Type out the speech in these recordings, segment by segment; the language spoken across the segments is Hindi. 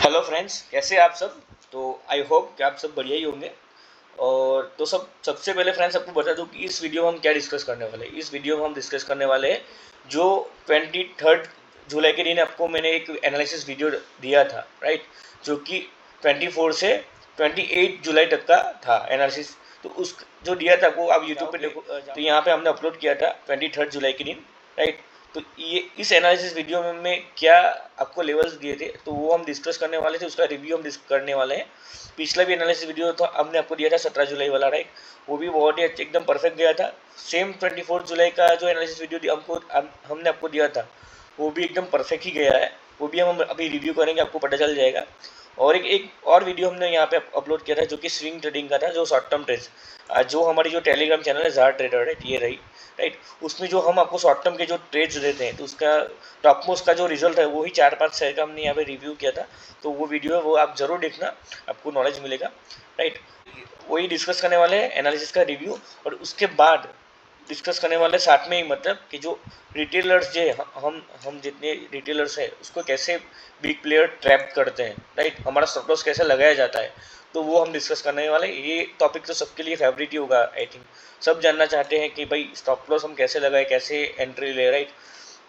हेलो फ्रेंड्स, कैसे हैं आप सब। तो आई होप कि आप सब बढ़िया ही होंगे। और तो सबसे पहले फ्रेंड्स आपको बता दूं कि इस वीडियो में हम क्या डिस्कस करने वाले हैं। इस वीडियो में हम डिस्कस करने वाले हैं जो 23 जुलाई के दिन आपको मैंने एक एनालिसिस वीडियो दिया था, राइट, जो कि 24 से 28 जुलाई तक का था एनालिसिस। तो उस जो दिया था वो आप यूट्यूब पे देखो। तो यहाँ पे हमने अपलोड किया था 23 जुलाई के दिन, राइट। तो ये इस एनालिसिस वीडियो में क्या आपको लेवल्स दिए थे तो वो हम डिस्कस करने वाले थे, उसका रिव्यू हम करने वाले हैं। पिछला भी एनालिसिस वीडियो तो हमने आपको दिया था 17 जुलाई वाला, राइट। वो भी बहुत ही एकदम परफेक्ट गया था। सेम 24 जुलाई का जो एनालिसिस वीडियो हमने आपको दिया था वो भी एकदम परफेक्ट ही गया है। वो भी हम अभी रिव्यू करेंगे, आपको पता चल जाएगा। और एक और वीडियो हमने यहाँ पे अपलोड किया था जो कि स्विंग ट्रेडिंग का था, जो शॉर्ट टर्म ट्रेड्स, जो हमारी जो टेलीग्राम चैनल है जार ट्रेडर, राइट, ये रही, राइट। उसमें जो हम आपको शॉर्ट टर्म के जो ट्रेड्स देते हैं तो उसका टॉप मोस्ट का जो रिजल्ट है वही 4-5 शेयर का हमने यहाँ पे रिव्यू किया था। तो वो वीडियो है, वो आप जरूर देखना, आपको नॉलेज मिलेगा, राइट। वही डिस्कस करने वाले हैं, एनालिसिस का रिव्यू। और उसके बाद डिस्कस करने वाले साथ में ही, मतलब कि जो रिटेलर्स जो हम जितने रिटेलर्स हैं उसको कैसे बिग प्लेयर ट्रैप करते हैं, राइट, हमारा स्टॉप लॉस कैसे लगाया जाता है, तो वो हम डिस्कस करने वाले। ये टॉपिक तो सबके लिए फेवरेट ही होगा, आई थिंक। सब जानना चाहते हैं कि भाई स्टॉप लॉस हम कैसे लगाए, कैसे एंट्री ले, राइट।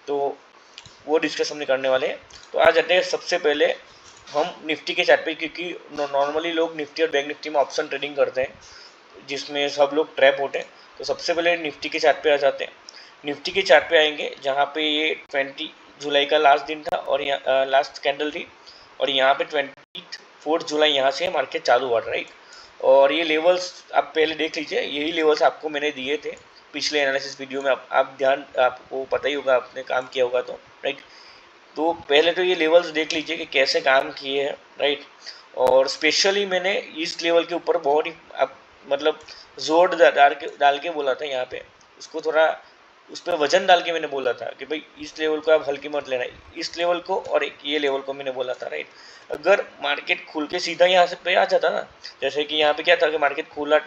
तो वो डिस्कस हमने करने वाले हैं। तो आ जाते हैं सबसे पहले हम निफ्टी के चार्ट पे, क्योंकि नॉर्मली लोग निफ्टी और बैंक निफ्टी में ऑप्शन ट्रेडिंग करते हैं जिसमें सब लोग ट्रैप होते हैं। तो सबसे पहले निफ्टी के चार्ट पे आ जाते हैं। निफ्टी के चार्ट पे आएंगे जहाँ पे ये 20 जुलाई का लास्ट दिन था और यहाँ लास्ट कैंडल थी। और यहाँ पे 24 जुलाई यहाँ से मार्केट चालू हुआ, राइट। और ये लेवल्स आप पहले देख लीजिए, यही लेवल्स आपको मैंने दिए थे पिछले एनालिसिस वीडियो में। आप ध्यान, आपको पता ही होगा, आपने काम किया होगा तो, राइट। तो पहले तो ये लेवल्स देख लीजिए कि कैसे काम किए हैं, राइट। और स्पेशली मैंने इस लेवल के ऊपर बहुत ही मतलब जोर डाल के बोला था यहाँ पे। उसको थोड़ा उस पर वजन डाल के मैंने बोला था कि भाई इस लेवल को आप हल्की मत लेना, इस लेवल को और एक ये लेवल को मैंने बोला था, राइट। अगर मार्केट खुल के सीधा यहाँ से पे आ जाता ना, जैसे कि यहाँ पे क्या था कि मार्केट खुला,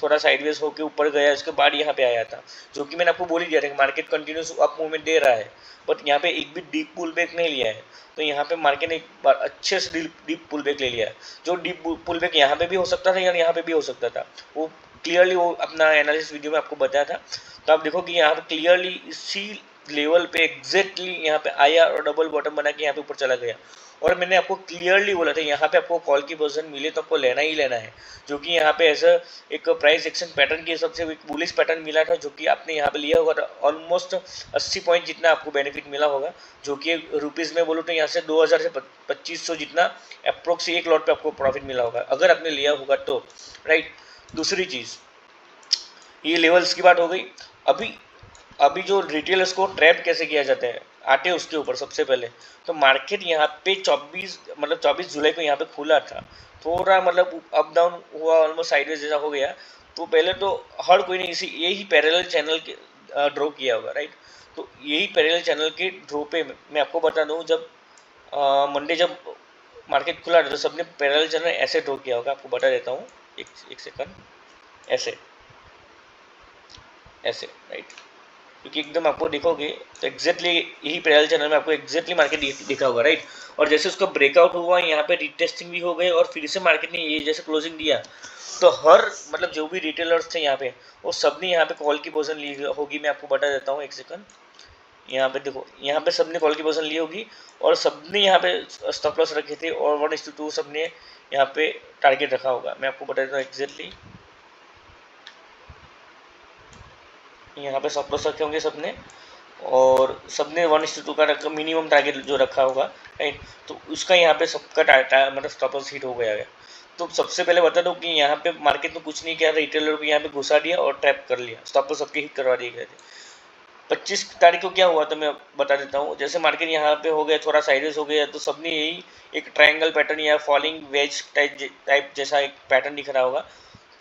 थोड़ा साइडवेज होकर ऊपर गया, उसके बाद यहाँ पे आया था, जो कि मैंने आपको बोल ही दिया था कि मार्केट कंटिन्यूस अप मूवमेंट दे रहा है, बट यहाँ पे एक भी डीप पुल बैक नहीं लिया है। तो यहाँ पे मार्केट ने एक बार अच्छे से डीप पुल बैक ले लिया है। जो डीप पुल बैक यहाँ पे भी हो सकता था या यहाँ पे भी हो सकता था, वो क्लियरली वो अपना एनालिसिस वीडियो में आपको बताया था। तो आप देखो कि यहाँ पे क्लियरली इसी लेवल पे एग्जैक्टली यहाँ पे आया और डबल बॉटम बना के यहाँ पे ऊपर चला गया। और मैंने आपको क्लियरली बोला था यहाँ पे आपको कॉल की पोजीशन मिले तो आपको लेना ही लेना है, जो कि यहाँ पे ऐसा एक प्राइस एक्शन पैटर्न के हिसाब से एक बुलिश पैटर्न मिला था, जो कि आपने यहाँ पे लिया होगा तो ऑलमोस्ट 80 पॉइंट जितना आपको बेनिफिट मिला होगा, जो कि रुपीज़ में बोलो तो यहाँ से 2000 से 2500 जितना अप्रोक्स एक लॉट पे आपको प्रॉफिट मिला होगा अगर आपने लिया होगा तो, राइट। दूसरी चीज़, ये लेवल्स की बात हो गई। अभी अभी जो रिटेलर्स को ट्रैप कैसे किया जाता है आते हैं उसके ऊपर। सबसे पहले तो मार्केट यहाँ पे 24 जुलाई को यहाँ पे खुला था, थोड़ा मतलब अप डाउन हुआ, ऑलमोस्ट साइडवेज जैसा हो गया। तो पहले तो हर कोई ने इसी यही पैरेलल चैनल के ड्रॉ किया होगा, राइट। तो यही पैरेलल चैनल के ड्रॉ पे मैं आपको बता दूँ, जब मंडे जब मार्केट खुला था तो सबने पैरेलल चैनल ऐसे ड्रॉ किया होगा। आपको बता देता हूँ, एक सेकंड, ऐसे ऐसे, राइट। क्योंकि एकदम आपको देखोगे तो एग्जैक्टली यही पैरेलल चैनल में आपको एग्जैक्टली मार्केट दिखा होगा, राइट। और जैसे उसका ब्रेकआउट हुआ यहाँ पे रिटेस्टिंग भी हो गई और फिर से मार्केट ने ये जैसे क्लोजिंग दिया, तो हर मतलब जो भी रिटेलर्स थे यहाँ पे वो सबने यहाँ पे कॉल की पोजीशन ली होगी। मैं आपको बता देता हूँ, एक सेकंड। यहाँ पे देखो, यहाँ पे सबने कॉल की पोजीशन ली होगी और सबने यहाँ पे स्टॉप लॉस रखे थे और 1:2 सबने यहाँ पे टारगेट रखा होगा। मैं आपको बता देता हूँ एग्जैक्टली, यहाँ पे स्टॉप लॉस रखे होंगे सबने और सबने 1:2 का रखा, मिनिमम टारगेट जो रखा होगा, राइट। तो उसका यहाँ पे सबका मतलब स्टॉप लॉस हिट हो गया है। तो सबसे पहले बता दो कि यहाँ पे मार्केट में कुछ नहीं किया, रिटेलर को यहाँ पे घुसा दिया और ट्रैप कर लिया, स्टॉप लॉस सबके हिट करवा दिए गए थे। 25 तारीख को क्या हुआ तो मैं बता देता हूँ। जैसे मार्केट यहाँ पे हो गया, थोड़ा साइडवेज हो गया, तो सबने यही एक ट्रायंगल पैटर्न या फॉलिंग वेज टाइप जैसा एक पैटर्न दिख रहा होगा।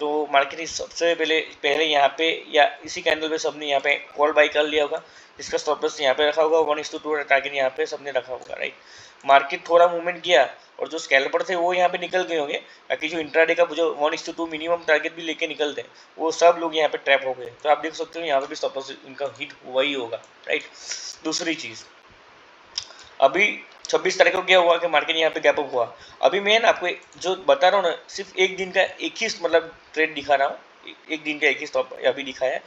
तो मार्केट सबसे पहले यहाँ पे या इसी कैंडल पे सबने यहाँ पे कॉल बाई कर लिया होगा, इसका स्टॉप लॉस यहाँ पे रखा होगा, 1:2 टारगेट यहाँ पे सबने रखा होगा, राइट। मार्केट थोड़ा मूवमेंट किया और जो स्कैल्पर थे वो यहाँ पे निकल गए होंगे, बाकी जो इंट्राडे का जो 1:2 मिनिमम टारगेट भी लेके निकलते हैं वो सब लोग यहाँ पे ट्रैप हो गए। तो आप देख सकते हो यहाँ पे भी स्टॉप लॉस इनका हिट हुआ ही होगा, राइट। दूसरी चीज़, अभी 26 तारीख को क्या हुआ कि मार्केट यहाँ पे गैप अप हुआ। अभी मैं ना आपको जो बता रहा हूँ ना, सिर्फ एक दिन का एक ही मतलब ट्रेड दिखा रहा हूँ, एक दिन का एक ही स्टॉप अभी दिखाया है।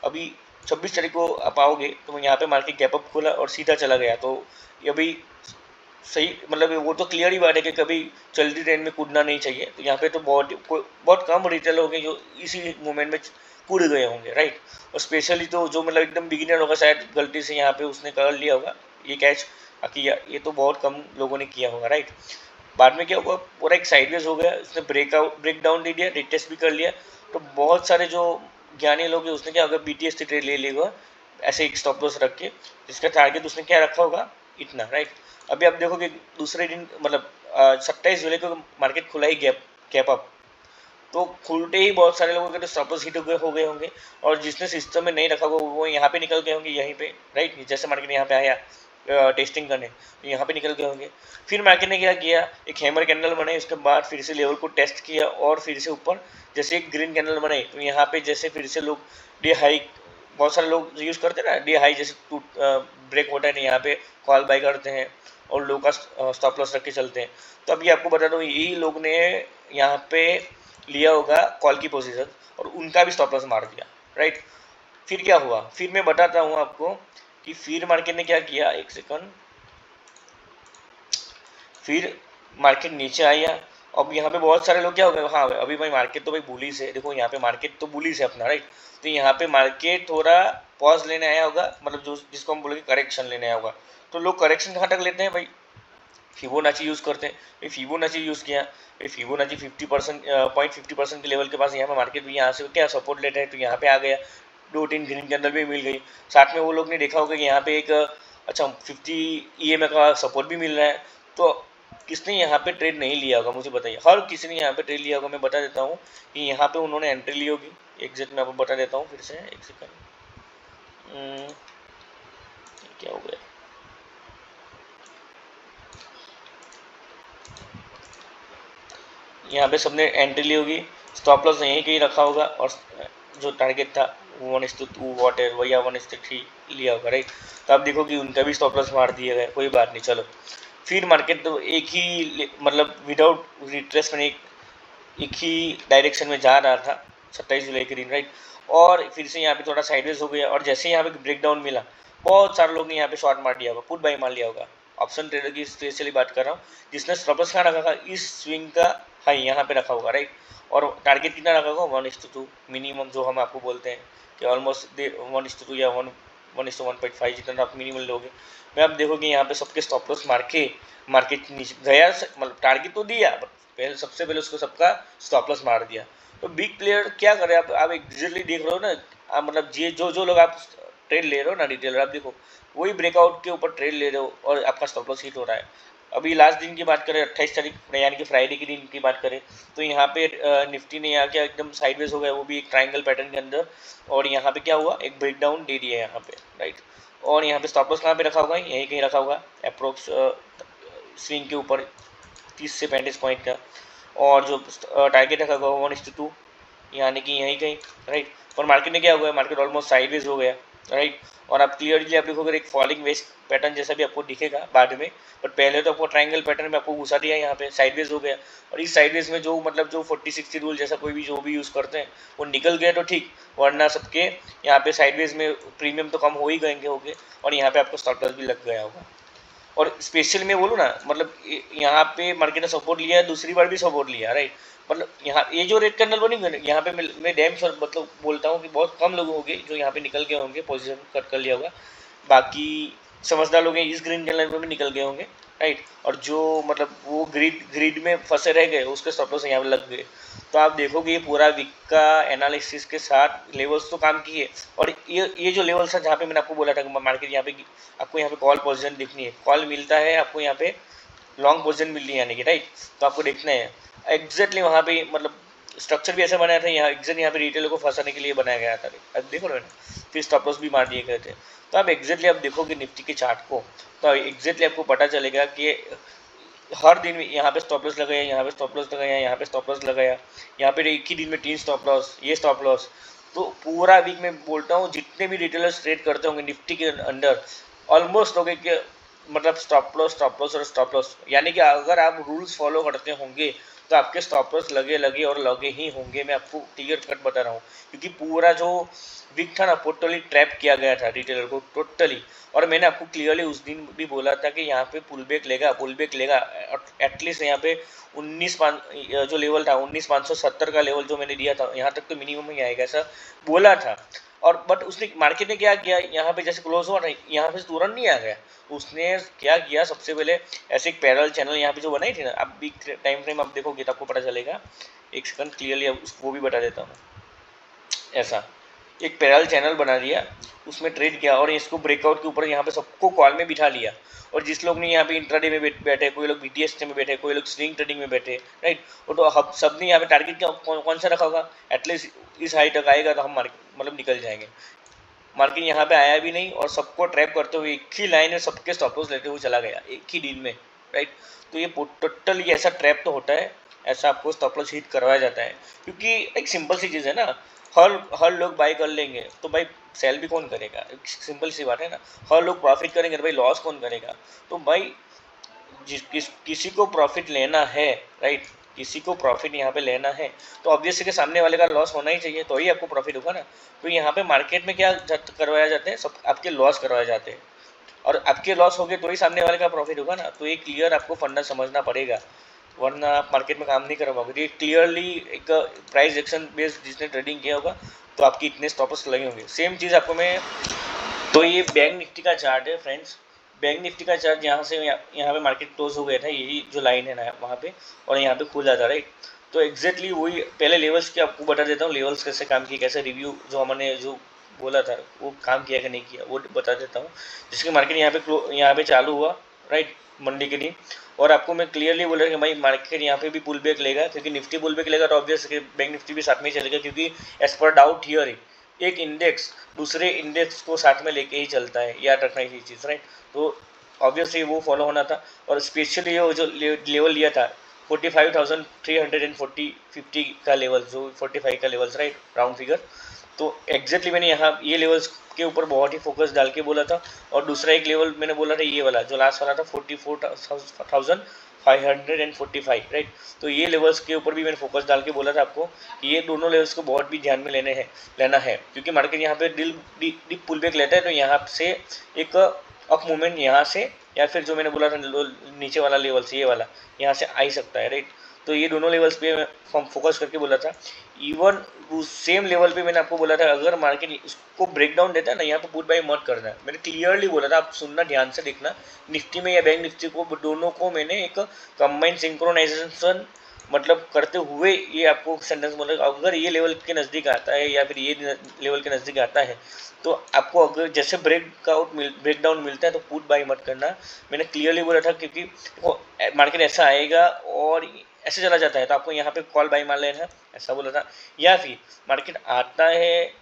अभी 26 तारीख को आप आओगे तो यहाँ पे मार्केट गैप अप खोला और सीधा चला गया, तो अभी सही मतलब वो तो क्लियर ही बात है कि कभी चलती ट्रेन में कूदना नहीं चाहिए। तो यहाँ पे तो बहुत कम रिटेल होंगे जो इसी मोमेंट में कूद गए होंगे, राइट। और स्पेशली तो जो मतलब एकदम बिगिनर होगा शायद गलती से यहाँ पे उसने कर लिया होगा ये कैच, बाकी ये तो बहुत कम लोगों ने किया होगा, राइट। बाद में क्या हुआ, पूरा एक साइडवेज हो गया, उसने ब्रेक डाउन दे दिया, रिटेस्ट भी कर लिया। तो बहुत सारे जो ज्ञानी लोग हैं उसने क्या होगा, BTS से ट्रेड ले लिया ऐसे एक स्टॉप लॉस रख के, जिसका टारगेट उसने क्या रखा होगा, इतना, राइट। अभी आप देखोगे दूसरे दिन मतलब 27 जुलाई को मार्केट खुला ही गैप अप, तो खुलते ही बहुत सारे लोगों के तो स्टॉप लॉस हिट हो गए होंगे, और जिसने सिस्टम में नहीं रखा होगा वो यहाँ पे निकल गए होंगे, यहीं पे, राइट। जैसे मार्केट यहाँ पे आया टेस्टिंग करने, तो यहाँ पे निकल गए होंगे। फिर मार्केट ने क्या किया, एक हैमर कैंडल बनाई, उसके बाद फिर से लेवल को टेस्ट किया और फिर से ऊपर जैसे एक ग्रीन कैंडल बनाई, तो यहाँ पे जैसे फिर से लोग डे हाई, बहुत सारे लोग यूज़ करते हैं ना डे हाई, जैसे ब्रेक होता है ना यहाँ पे कॉल बाई करते हैं और लो का स्टॉप लॉस रख के चलते हैं। तो अभी आपको बता दूँ यही लोग ने यहाँ पे लिया होगा कॉल की पोजीशन और उनका भी स्टॉप लॉस मार दिया, राइट। फिर क्या हुआ, फिर मैं बताता हूँ आपको कि फिर मार्केट ने क्या किया, एक सेकंड। फिर मार्केट नीचे आया। अब यहाँ पे बहुत सारे लोग क्या हो गए, हाँ अभी भाई मार्केट तो भाई बुलिश है, देखो यहाँ पे मार्केट तो बुलिश है अपना, राइट। तो यहाँ पे मार्केट थोड़ा पॉज लेने आया होगा, मतलब जो जिसको हम बोलेंगे करेक्शन लेने आया होगा। तो लोग करेक्शन कहाँ तक लेते हैं भाई, फिबोनाची यूज़ करते हैं। भाई फिबोनाची यूज़ किया, भाई फिबोनाची 50% के लेवल के पास यहाँ पे मार्केट भी यहाँ से क्या सपोर्ट लेते हैं, तो यहाँ पे आ गया, 2-3 ग्रीन कैंडल भी मिल गई। साथ में वो लोग ने देखा होगा कि यहाँ पे एक अच्छा 50 EMA का सपोर्ट भी मिल रहा है। तो किसने यहाँ पे ट्रेड नहीं लिया होगा मुझे बताइए, हर किसी ने यहाँ पे ट्रेड लिया होगा। मैं बता देता हूँ कि यहाँ पे उन्होंने एंट्री ली होगी, एग्जैक्ट मैं आपको बता देता हूँ फिर से, एक सेकंड। क्या हो गया, यहाँ पे सबने एंट्री ली होगी, स्टॉप लॉस यहीं कहीं रखा होगा और जो टारगेट था 1:2 वॉट है वही 1:3 लिया होगा, राइट। तो आप देखो कि उनका भी स्टॉप लॉस मार दिया गया, कोई बात नहीं, चलो। फिर मार्केट तो एक ही मतलब विदाउट रिट्रेसमेंट एक ही डायरेक्शन में जा रहा था 27 जुलाई के दिन, राइट। और फिर से यहाँ पे थोड़ा साइडवेज हो गया और जैसे यहाँ पे ब्रेक डाउन मिला, बहुत सारे लोग ने यहाँ पे शॉर्ट मार दिया होगा, पुट बाई मार लिया होगा। ऑप्शन ट्रेडर की स्पेशली बात कर रहा हूँ, जिसने स्टॉप लॉस कहाँ रखा था, इस स्विंग का हाई यहाँ पे रखा होगा, राइट। और टारगेट कितना रखा होगा, 1:2 मिनिमम, जो हम आपको बोलते हैं कि ऑलमोस्ट 1:2 या 1:1.5 जितना आप मिनिमम लोगे। मैं आप देखोगे यहाँ पे सबके स्टॉप लॉस मार के मार्केट नीचे गया, मतलब टारगेट तो दिया, पहले सबसे पहले उसको सबका स्टॉप लॉस मार दिया। तो बिग प्लेयर क्या करे, आप एग्जैक्टली देख रहे हो ना, मतलब ये जो लोग आप ट्रेड ले रहे हो ना रिटेलर, आप देखो वही ब्रेकआउट के ऊपर ट्रेड ले रहे हो और आपका स्टॉप लॉस हिट हो रहा है। अभी लास्ट दिन की बात करें 28 तारीख यानी कि फ्राइडे के दिन की बात करें, तो यहाँ पे निफ्टी ने यहाँ क्या एकदम साइडवेज हो गया, वो भी एक ट्राइंगल पैटर्न के अंदर। और यहाँ पे क्या हुआ, एक ब्रेकडाउन दे दिया यहाँ पे, राइट। और यहाँ पे स्टॉप लॉस कहाँ पे रखा होगा, यहीं कहीं रखा होगा अप्रोक्स स्विंग के ऊपर 30 से 35 पॉइंट का। और जो टारगेट रखा होगा 1:2 यानी कि यहीं कहीं, राइट। और मार्केट में क्या हो गया, मार्केट ऑलमोस्ट साइडवेज हो गया, राइट। और आप क्लियरली आप देखोगे एक फॉलिंग वेस्ट पैटर्न जैसा भी आपको दिखेगा बाद में, बट पहले तो आपको ट्राइंगल पैटर्न में आपको घुसा दिया, यहाँ पे साइडवेज हो गया। और इस साइडवेज में जो मतलब जो 40-60 रूल जैसा कोई भी जो भी यूज़ करते हैं वो निकल गया तो ठीक, वरना सबके यहाँ पे साइडवेज में प्रीमियम तो कम हो ही गएंगे होंगे और यहाँ पे आपको स्टॉप लॉस भी लग गया होगा। और स्पेशल मैं बोलूँ ना, मतलब यहाँ पे मार्केट ने सपोर्ट लिया है, दूसरी बार भी सपोर्ट लिया, राइट। मतलब यहाँ ये जो रेड कैंडल बनी हुई है, यहाँ पे मैं डैम श्योर मतलब बोलता हूँ कि बहुत कम लोग होंगे जो यहाँ पे निकल गए होंगे, पोजीशन कट कर लिया होगा। बाकी समझदार लोग हैं इस ग्रीन कैंडल में भी निकल गए होंगे, राइट। और जो मतलब वो ग्रिड में फंसे रह गए उसके स्टॉप लॉस यहाँ पे लग गए। तो आप देखोगे ये पूरा वीक का एनालिसिस के साथ लेवल्स तो काम किए, और ये जो लेवल्स है जहाँ पे मैंने आपको बोला था कि मार्केट यहाँ पे आपको यहाँ पे कॉल पोजीशन दिखनी है, कॉल मिलता है आपको यहाँ पे लॉन्ग पोजीशन मिल रही है यानी कि, राइट। तो आपको देखना है एग्जैक्टली वहाँ पे, मतलब स्ट्रक्चर भी ऐसा बनाया था यहाँ एग्जैक्ट यहाँ पे रिटेलर को फंसाने के लिए बनाया गया था, अब देखो ना, फिर स्टॉप लॉस भी मार दिए गए थे। तो आप एग्जैक्टली आप देखोगे निफ्टी के चार्ट को, तो एग्जैक्टली आपको पता चलेगा कि हर दिन में यहाँ पे स्टॉप लॉस लगाया, यहाँ पे स्टॉप लॉस लगाया, यहाँ पे स्टॉप लॉस लगाया, यहाँ पे एक ही दिन में 3 स्टॉप लॉस, ये स्टॉप लॉस। तो पूरा वीक में बोलता हूँ जितने भी रिटेलर्स ट्रेड करते होंगे निफ्टी के अंदर, ऑलमोस्ट हो गए कि मतलब स्टॉप लॉस और स्टॉप लॉस, यानी कि अगर आप रूल्स फॉलो करते होंगे तो आपके स्टॉप लॉस लगे लगे और लगे ही होंगे, मैं आपको क्लियर कट बता रहा हूँ। क्योंकि पूरा जो वीक था ना टोटली ट्रैप किया गया था रिटेलर को टोटली। और मैंने आपको क्लियरली उस दिन भी बोला था कि यहाँ पे पुल बैक लेगा एटलीस्ट यहाँ पे 19,500 जो लेवल था 19,570 का लेवल जो मैंने दिया था यहाँ तक तो मिनिमम ही आएगा ऐसा बोला था। और बट उसने मार्केट ने क्या किया, यहाँ पे जैसे क्लोज हुआ था यहाँ पे तुरंत नहीं आ गया। उसने क्या किया, सबसे पहले ऐसे एक पैरेलल चैनल यहाँ पे जो बनाई थी ना, अब भी टाइम फ्रेम आप देखोगे तो आपको पता चलेगा। एक सेकंड क्लियरली उसको भी बता देता हूँ। ऐसा एक पैरेलल चैनल बना दिया, उसमें ट्रेड किया और इसको ब्रेकआउट के ऊपर यहाँ पे सबको कॉल में बिठा लिया। और जिस लोग ने यहाँ पे इंट्राडे में बैठे, कोई लोग बीटीएस में बैठे, कोई लोग स्विंग ट्रेडिंग में बैठे, राइट। और तो हम सब ने यहाँ पे टारगेट क्या कौन सा रखा होगा, एटलीस्ट इस हाई तक आएगा तो हम मतलब निकल जाएंगे। मार्केट यहाँ पे आया भी नहीं और सबको ट्रैप करते हुए एक ही लाइन में सबके स्टॉप लॉस लेते हुए चला गया एक ही दिन में, राइट। तो ये टोटल ये ऐसा ट्रैप तो होता है, ऐसा आपको स्टॉप लॉस हिट करवाया जाता है। क्योंकि एक सिंपल सी चीज़ है ना, हर हर लोग बाई कर लेंगे तो भाई सेल भी कौन करेगा, सिंपल सी बात है ना। हर लोग प्रॉफिट करेंगे तो भाई लॉस कौन करेगा। तो भाई किसी को प्रॉफिट लेना है, राइट, किसी को प्रॉफिट यहाँ पे लेना है तो ऑब्वियसली के सामने वाले का लॉस होना ही चाहिए तो ही आपको प्रॉफिट होगा ना। तो यहाँ पे मार्केट में क्या करवाया जाते हैं, सब आपके लॉस करवाए जाते हैं और आपके लॉस हो गए तो ही सामने वाले का प्रॉफिट होगा ना। तो ये क्लियर आपको फंडा समझना पड़ेगा, वरना आप मार्केट में काम नहीं कर पाओगे। ये क्लियरली एक प्राइस एक्शन बेस्ड जिसने ट्रेडिंग किया होगा तो आपकी इतने स्टॉपर्स लगे होंगे। सेम चीज़ आपको मैं, तो ये बैंक निफ्टी का चार्ट है फ्रेंड्स। बैंक निफ्टी का चार्ट यहाँ से यहाँ पे मार्केट क्लोज हो गया था, यही जो लाइन है ना वहाँ पे, और यहाँ पे खुल जाता, राइट। तो एग्जैक्टली वही पहले लेवल्स की आपको बता देता हूँ, लेवल्स कैसे काम किए, कैसे रिव्यू जो हमने जो बोला था वो काम किया कि नहीं किया वो बता देता हूँ। जिसकी मार्केट यहाँ पे चालू हुआ, राइट, मंडे के दिन। और आपको मैं क्लियरली बोल रहा कि भाई मार्केट यहाँ पे भी पुल बैक लेगा, क्योंकि निफ्टी पुल बैक लेगा तो ऑब्वियस बैंक निफ्टी भी साथ में चलेगा, क्योंकि एज पर डाउट हियर एक इंडेक्स दूसरे इंडेक्स को साथ में लेके ही चलता है, याद रखना ये चीज़, राइट। तो ऑब्वियसली वो फॉलो होना था। और स्पेशली वो जो लेवल लिया था 45,340 का लेवल, जो 45 का लेवल्स, राइट, राउंड फिगर। तो एग्जैक्टली मैंने यहाँ ये लेवल्स के ऊपर बहुत ही फोकस डाल के बोला था। और दूसरा एक लेवल मैंने बोला था ये वाला जो लास्ट वाला था 44,545, राइट। तो ये लेवल्स के ऊपर भी मैंने फोकस डाल के बोला था आपको कि ये दोनों लेवल्स को बहुत भी ध्यान में लेना है, क्योंकि मार्केट यहाँ पे डीप पुल बैक लेता है तो यहाँ से एक अप मूवमेंट यहाँ से, या फिर जो मैंने बोला था नीचे वाला लेवल से ये वाला यहाँ से आ ही सकता है, राइट। तो ये दोनों लेवल्स पे हम फोकस करके बोला था। इवन सेम लेवल पे मैंने आपको बोला था अगर मार्केट इसको ब्रेक डाउन देता है ना, यहाँ पे पुट बाई मत करना है, मैंने क्लियरली बोला था। आप सुनना ध्यान से, देखना, निफ्टी में या बैंक निफ्टी को दोनों को मैंने एक कंबाइंड सिंक्रोनाइजेशन मतलब करते हुए ये आपको सेंटेंस बोला, अगर ये लेवल के नज़दीक आता है या फिर ये लेवल के नज़दीक आता है तो आपको अगर जैसे ब्रेक डाउन मिलता है तो पुट बाई मत करना। मैंने क्लियरली बोला था, क्योंकि मार्केट ऐसा आएगा और ऐसे चला जाता है तो आपको यहाँ पे कॉल बाई मार लेना है, ऐसा बोला था। या फिर मार्केट आता है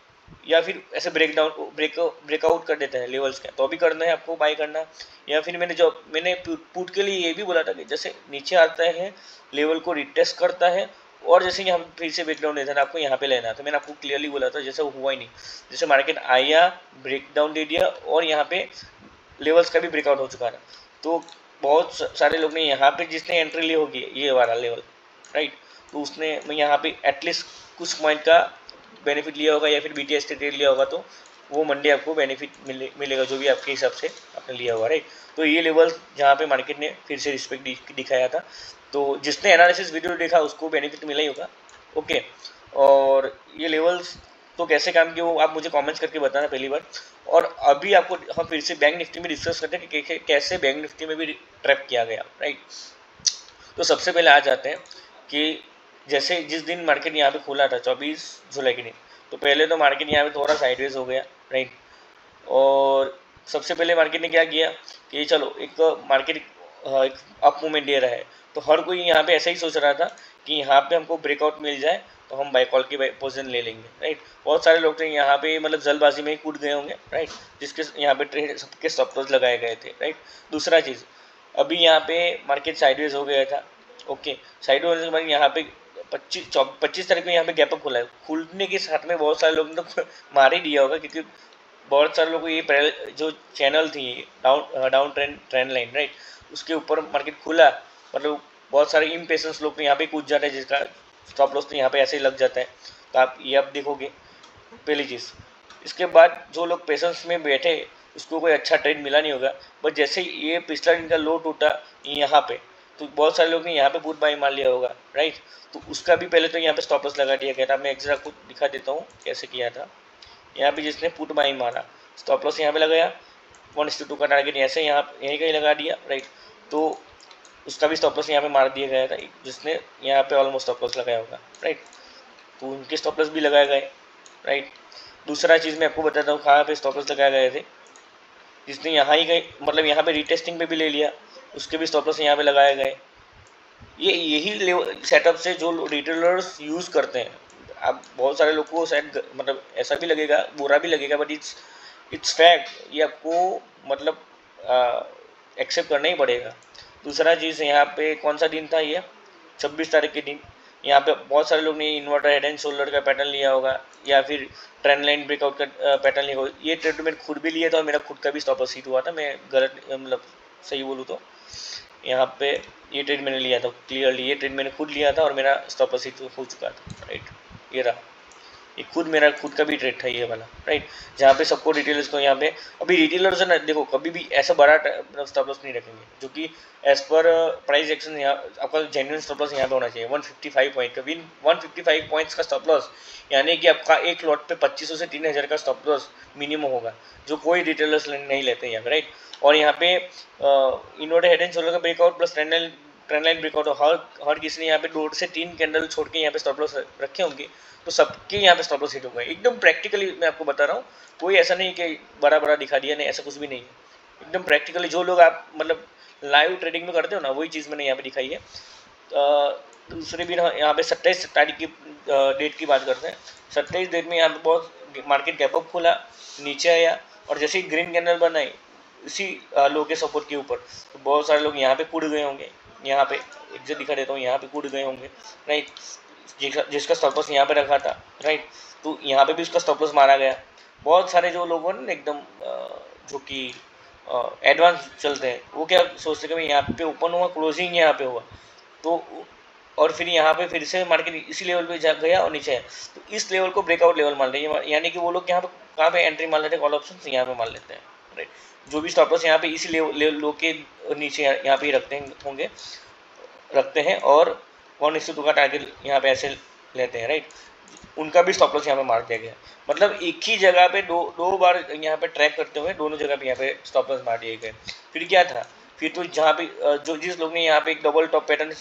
या फिर ऐसे ब्रेकआउट कर देते हैं लेवल्स के, तो अभी करना है आपको बाई करना। या फिर मैंने पुट के लिए ये भी बोला था कि जैसे नीचे आता है लेवल को रिटेस्ट करता है और जैसे यहाँ पे फिर से ब्रेकडाउन देता है आपको यहाँ पे लेना है। तो मैंने आपको क्लियरली बोला था, जैसे वो हुआ ही नहीं। जैसे मार्केट आया, ब्रेकडाउन दे दिया और यहाँ पे लेवल्स का भी ब्रेकआउट हो चुका था। तो बहुत सारे लोग ने यहाँ पे जिसने एंट्री ली होगी ये वाला लेवल, राइट, तो उसने यहाँ पे एटलीस्ट कुछ पॉइंट का बेनिफिट लिया होगा या फिर BTS ट्रेड लिया होगा, तो वो मंडे आपको बेनिफिट मिलेगा जो भी आपके हिसाब से आपने लिया होगा, राइट। तो ये लेवल जहाँ पे मार्केट ने फिर से रिस्पेक्ट दिखाया था, तो जिसने एनालिसिस वीडियो देखा उसको बेनिफिट मिला ही होगा, ओके। और ये लेवल्स तो कैसे काम किए वो आप मुझे कमेंट्स करके बताना पहली बार। और अभी आपको हम फिर से बैंक निफ्टी में डिस्कस करते हैं कि कैसे बैंक निफ्टी में भी ट्रैप किया गया, राइट। तो सबसे पहले आ जाते हैं कि जैसे जिस दिन मार्केट यहाँ पे खुला था 24 जुलाई के दिन, तो पहले तो मार्केट यहाँ पे थोड़ा साइडवेज हो गया, राइट। और सबसे पहले मार्केट ने क्या किया कि चलो एक मार्केट एक अप मूवमेंट दे रहा है, तो हर कोई यहाँ पे ऐसा ही सोच रहा था कि यहाँ पे हमको ब्रेकआउट मिल जाए तो हम बाय कॉल की पोजीशन ले लेंगे, राइट। बहुत सारे लोग तो यहाँ पे मतलब जल्दबाजी में ही कूद गए होंगे, राइट, जिसके यहाँ पे ट्रेड सबके स्टॉप लॉस लगाए गए थे, राइट। दूसरा चीज़, अभी यहाँ पे मार्केट साइडवेज हो गया था, ओके। साइडवेज होने के बाद यहाँ पे 25 तारीख को यहाँ पे गैप अप खुला है। खुलने के साथ में बहुत सारे लोगों ने तो मार ही दिया होगा, क्योंकि बहुत सारे लोगों को ये जो चैनल थी डाउन ट्रेंड लाइन, राइट, उसके ऊपर मार्केट खुला, मतलब बहुत सारे इम्पेशेंस लोग तो यहाँ पे कूद जाते हैं, जिसका स्टॉप लॉस तो यहाँ पे ऐसे ही लग जाता है। तो आप ये अब देखोगे पहली चीज़। इसके बाद जो लोग पेशेंस में बैठे उसको कोई अच्छा ट्रेड मिला नहीं होगा, बट जैसे ये पिछला दिन का लो टूटा यहाँ पे, तो बहुत सारे लोग ने यहाँ पे पुट बाई मार लिया होगा, राइट। तो उसका भी पहले तो यहाँ पे स्टॉप लॉस लगा दिया गया था। मैं एक जरा खुद दिखा देता हूँ कैसे किया था। यहाँ पे जिसने पुट बाई मारा, स्टॉप लॉस यहाँ पे लगाया, 1:2 का टारगेट ऐसे यहाँ यहीं कहीं लगा दिया, राइट। तो उसका भी स्टॉप लॉस यहाँ पे मार दिया गया था, जिसने यहाँ पे ऑलमोस्ट स्टॉप लॉस लगाया होगा, राइट। तो उनके स्टॉप लॉस भी लगाए गए, राइट। दूसरा चीज़ मैं आपको बताता हूँ कहाँ पे स्टॉप लॉस लगाए गए थे। जिसने यहाँ ही गए, मतलब यहाँ पे रीटेस्टिंग पे भी ले लिया, उसके भी स्टॉप लॉस यहाँ पे लगाए गए। ये यही सेटअप से जो रिटेलर्स यूज़ करते हैं। अब बहुत सारे लोग को शायद मतलब ऐसा भी लगेगा, बुरा भी लगेगा, बट इट्स फैक्ट। ये आपको मतलब एक्सेप्ट करना ही पड़ेगा। दूसरा चीज़, यहाँ पे कौन सा दिन था ये, 26 तारीख के दिन, यहाँ पे बहुत सारे लोग ने इन्वर्टर हेड एंड शोल्डर का पैटर्न लिया होगा, या फिर ट्रेंड लाइन ब्रेकआउट का पैटर्न लिया होगा। ये ट्रेड मैंने खुद भी लिया था और मेरा खुद का भी स्टॉप लॉस हिट हुआ था। मैं गलत मतलब सही बोलूँ तो यहाँ पे ये ट्रेड मैंने लिया था क्लियरली, ये ट्रेड मैंने खुद लिया था और मेरा स्टॉप लॉस हिट हो चुका था, राइट। ये रहा, ये मेरा खुद का भी ट्रेड था ये वाला, राइट। जहाँ पे सबको रिटेलर्स को यहाँ पे, अभी रिटेलर्स है ना, देखो कभी भी ऐसा बड़ा स्टॉप लॉस नहीं रखेंगे, जो कि एज पर प्राइस एक्शन यहाँ आपका जेन्युइन स्टॉप लॉस यहाँ पे होना चाहिए 155 पॉइंट का। 155 पॉइंट्स का स्टॉप लॉस, यानी कि आपका एक लॉट पे 2500 से 3000 का स्टॉप लॉस मिनिमम होगा, जो कोई रिटेलर्स नहीं लेते यहाँ पे, राइट। और यहाँ पे इन्वर्टर हेड एंड शोल्डर का breakout plus trend line breakout, हर किसी ने यहाँ पे 2 से 3 कैंडल छोड़ के यहाँ पे स्टॉप लॉस रखे होंगे, तो सबके यहाँ पे स्टॉप लॉस हिट होगा। एकदम प्रैक्टिकली मैं आपको बता रहा हूँ, कोई ऐसा नहीं कि बड़ा बड़ा दिखा दिया, नहीं, ऐसा कुछ भी नहीं है। एकदम प्रैक्टिकली जो लोग आप मतलब लाइव ट्रेडिंग में करते हो ना, वही चीज़ मैंने यहाँ पे दिखाई है। दूसरे भी यहाँ पे 27 तारीख की डेट की बात करते हैं। 27 डेट में यहाँ पे बहुत मार्केट गैप अप खुला, नीचे आया, और जैसे ही ग्रीन कैंडल बनाई इसी लो के सपोर्ट के ऊपर, तो बहुत सारे लोग यहाँ पे कूद गए होंगे। यहाँ पे एग्जैक्ट दिखा देता हूँ, यहाँ पे कूद गए होंगे, राइट। जिसका स्टॉप लॉस यहाँ पे रखा था, राइट, तो यहाँ पे भी उसका स्टॉप लॉस मारा गया। बहुत सारे जो लोग हैं ना एकदम जो कि एडवांस चलते हैं, वो क्या सोचते हैं कि यहाँ पे ओपन हुआ, क्लोजिंग यहाँ पे हुआ, तो और फिर यहाँ पे फिर से मार्केट इसी लेवल पे जा गया और नीचे है, तो इस लेवल को ब्रेकआउट लेवल मान रहे हैं। यानी कि वो लोग यहाँ पे कहाँ पे एंट्री मान लेते हैं, कॉल ऑप्शन यहाँ पे मान लेते हैं, राइट। जो भी स्टॉप लॉस यहाँ पे इसी लेवल लो के नीचे यहाँ पे रखते हैं और 1:2 का टारगेट यहाँ पे ऐसे लेते हैं, राइट। उनका भी स्टॉप लॉस यहाँ पे मार दिया गया। मतलब एक ही जगह पे दो बार यहाँ पे ट्रैक करते हुए दोनों जगह पे यहाँ पे स्टॉप लॉस मार दिए गए। फिर क्या था, फिर तो जहाँ पे जो जिस लोग ने यहाँ पे एक डबल टॉप पैटर्न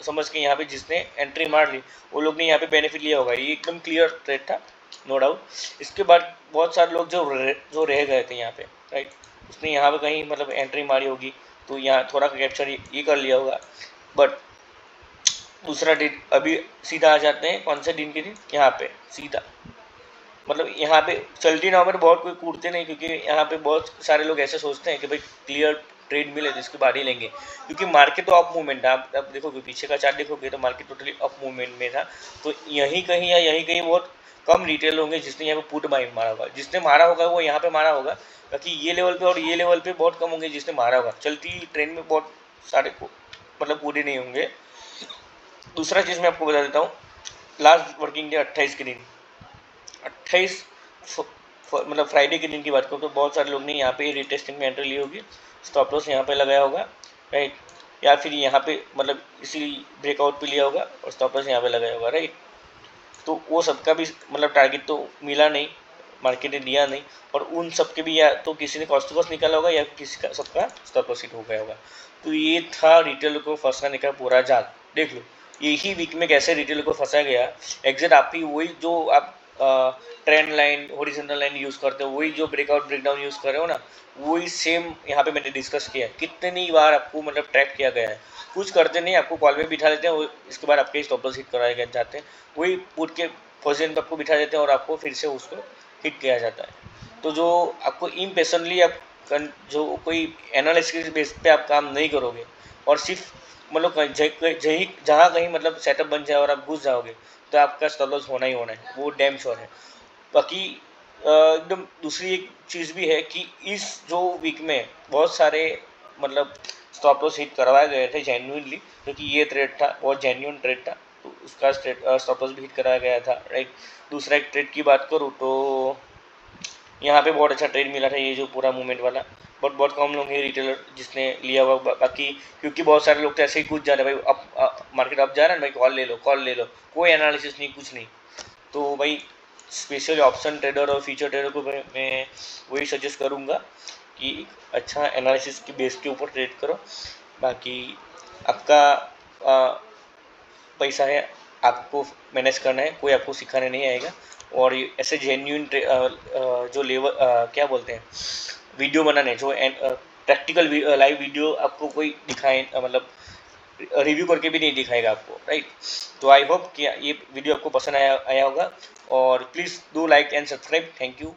समझ के यहाँ पे जिसने एंट्री मार ली, वो लोग ने यहाँ पे बेनिफिट लिया होगा। ये एकदम क्लियर ट्रेड था, नो डाउट। इसके बाद बहुत सारे लोग जो रह गए थे यहाँ पे, राइट, उसने यहाँ पे कहीं मतलब एंट्री मारी होगी, तो यहाँ थोड़ा कैप्चर ये कर लिया होगा। बट दूसरा दिन अभी सीधा आ जाते हैं, कौन से दिन के दिन, यहाँ पे सीधा मतलब यहाँ पे चलती नाव में बहुत कोई कूदते नहीं, क्योंकि यहाँ पे बहुत सारे लोग ऐसे सोचते हैं कि भाई क्लियर ट्रेड मिले तो इसके बाद ही लेंगे, क्योंकि मार्केट तो अप मूवमेंट था। आप देखोगे पीछे का चार्ट देखोगे तो मार्केट टोटली अप मूवमेंट में था। तो यहीं कहीं बहुत कम रिटेल होंगे जिसने यहाँ पे पुट बाई मारा होगा। जिसने मारा होगा वो यहाँ पे मारा होगा, बाकी ये लेवल पे और ये लेवल पे बहुत कम होंगे जिसने मारा होगा। चलती ट्रेंड में बहुत सारे को मतलब पूरे नहीं होंगे। दूसरा चीज़ मैं आपको बता देता हूँ, लास्ट वर्किंग डे 28 के दिन, 28 मतलब फ्राइडे के दिन की बात करूँ तो बहुत सारे लोग ने यहाँ पे रिटेस्टिंग में एंट्री ली होगी, स्टॉप लॉस यहाँ पे लगाया होगा, राइट, या फिर यहाँ पे मतलब इसी ब्रेकआउट पे लिया होगा और स्टॉप लॉस यहाँ पे लगाया होगा, राइट। तो वो सबका भी मतलब टारगेट तो मिला नहीं, मार्केट ने दिया नहीं, और उन सब के भी या तो किसी ने कॉस्ट टू कॉस्ट निकाला होगा या किसी का सबका स्टॉप लॉस हिट हो गया होगा। तो ये था रिटेल को फंसाने का पूरा जाल। देख लो यही वीक में कैसे रिटेल को फंसा गया। एग्जैक्ट आपकी वही जो आप trend line horizontal line use करते हो, वही जो ब्रेकआउट ब्रेकडाउन यूज़ कर रहे हो ना, वही सेम यहाँ पे मैंने डिस्कस किया है। कितनी बार आपको मतलब ट्रैक किया गया है, कुछ करते नहीं, आपको कॉल में बिठा देते हैं, इसके बाद आपके स्टॉप लॉस हिट कराए जाते हैं, वही पुट के पोजीशन पर आपको बिठा देते हैं और आपको फिर से उसको हिट किया जाता है। तो जो आपको इम्पेशेंटली आप जो कोई एनालिसिस बेस पे आप काम नहीं करोगे और सिर्फ मतलब जहाँ कहीं मतलब सेटअप बन जाए और आप घुस जाओगे, तो आपका स्टॉप लॉस होना ही होना है, वो डैम श्योर है। बाकी एकदम दूसरी एक चीज़ भी है कि इस जो वीक में बहुत सारे मतलब स्टॉप लॉस हिट करवाए गए थे जेन्युइनली, क्योंकि ये ट्रेड था बहुत जेन्युइन ट्रेड था, तो उसका स्टॉप लॉस भी हिट कराया गया था, राइट। दूसरा एक ट्रेड की बात करूँ तो यहाँ पे बहुत अच्छा ट्रेड मिला था, ये जो पूरा मूवमेंट वाला, बट बहुत कम लोग हैं रिटेलर जिसने लिया हुआ। बाकी क्योंकि बहुत सारे लोग तो ऐसे ही कूद जा रहे हैं भाई, अब मार्केट अप जा रहा है भाई, कॉल ले लो कॉल ले लो, कोई एनालिसिस नहीं कुछ नहीं। तो भाई स्पेशली ऑप्शन ट्रेडर और फ्यूचर ट्रेडर को मैं वही सजेस्ट करूँगा कि अच्छा एनालिसिस की बेस के ऊपर ट्रेड करो। बाकी आपका पैसा है, आपको मैनेज करना है, कोई आपको सिखाने नहीं आएगा। और ऐसे जेन्यून जो लेवल क्या बोलते हैं वीडियो बनाने, जो प्रैक्टिकल लाइव वीडियो आपको कोई दिखाए मतलब रिव्यू करके भी नहीं दिखाएगा आपको, राइट। तो आई होप कि ये वीडियो आपको पसंद आया होगा, और please do like and subscribe. Thank you.